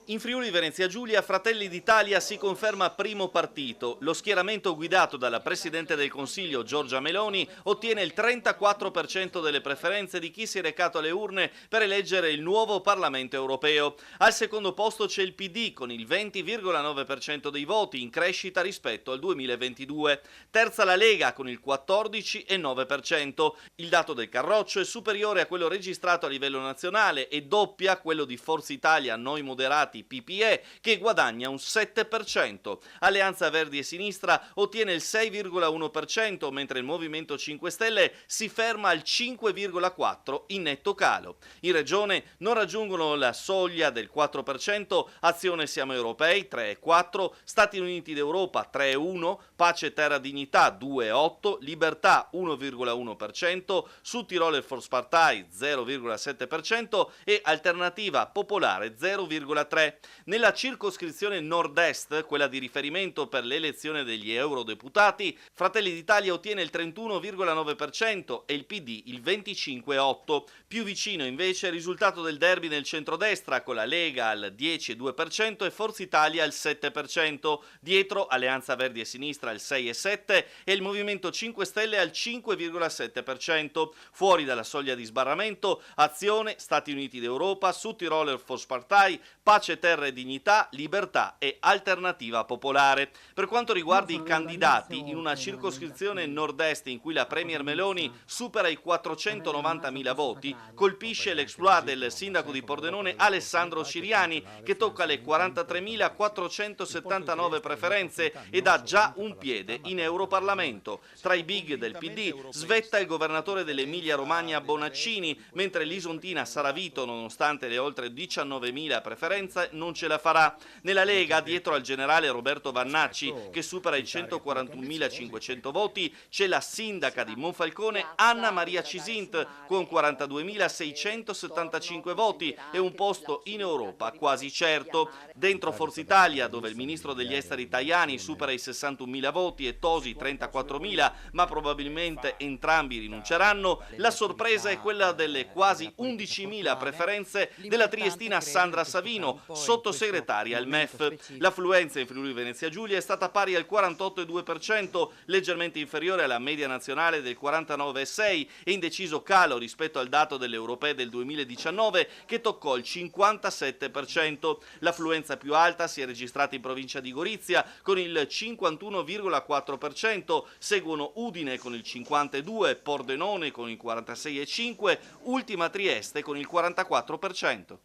In Friuli Venezia Giulia Fratelli d'Italia si conferma primo partito. Lo schieramento guidato dalla Presidente del Consiglio Giorgia Meloni ottiene il 34% delle preferenze di chi si è recato alle urne per eleggere il nuovo Parlamento europeo. Al secondo posto c'è il PD con il 20,9% dei voti, in crescita rispetto al 2022. Terza la Lega con il 14,9%. Il dato del Carroccio è superiore a quello registrato a livello nazionale e doppia quello di Forza Italia Noi Moderati PPE, che guadagna un 7%. Alleanza Verdi e Sinistra ottiene il 6,1%, mentre il Movimento 5 Stelle si ferma al 5,4% in netto calo. In regione non raggiungono la soglia del 4%, Azione Siamo Europei 3,4%, Stati Uniti d'Europa 3,1%, Pace Terra Dignità 2,8%, Libertà 1,1%, Sud Tiroler Volkspartei 0,7% e Alternativa Popolare 0,3%. Nella circoscrizione nord-est, quella di riferimento per l'elezione degli eurodeputati, Fratelli d'Italia ottiene il 31,9% e il PD il 25,8%. Più vicino invece il risultato del derby nel centrodestra, con la Lega al 10,2% e Forza Italia al 7%. Dietro Alleanza Verdi e Sinistra al 6,7% e il Movimento 5 Stelle al 5,7%. Fuori dalla soglia di sbarramento Azione, Stati Uniti d'Europa, Sud Tiroler Volkspartei, Pace Terra e Dignità, Libertà e Alternativa Popolare. Per quanto riguarda i candidati, in una circoscrizione nord-est in cui la Premier Meloni supera i 490.000 voti, colpisce l'exploit del sindaco di Pordenone Alessandro Ciriani, che tocca le 43.479 preferenze ed ha già un piede in Europarlamento. Tra i big del PD svetta il governatore dell'Emilia-Romagna Bonaccini, mentre l'isontina Saravito, nonostante le oltre 19.000 preferenze, non ce la farà. Nella Lega, dietro al generale Roberto Vannacci, che supera i 141.500 voti, c'è la sindaca di Monfalcone Anna Maria Cisint con 42.675 voti e un posto in Europa quasi certo. Dentro Forza Italia, dove il ministro degli esteri Tajani supera i 61.000 voti e Tosi 34.000, ma probabilmente entrambi rinunceranno, la sorpresa è quella delle quasi 11.000 preferenze della triestina Sandra Savino, sottosegretaria al MEF. L'affluenza in Friuli Venezia Giulia è stata pari al 48,2%, leggermente inferiore alla media nazionale del 49,6% e in deciso calo rispetto al dato delle europee del 2019 che toccò il 57%. L'affluenza più alta si è registrata in provincia di Gorizia con il 51,4%, seguono Udine con il 52%, Pordenone con il 46,5%, Ultima Trieste con il 44%.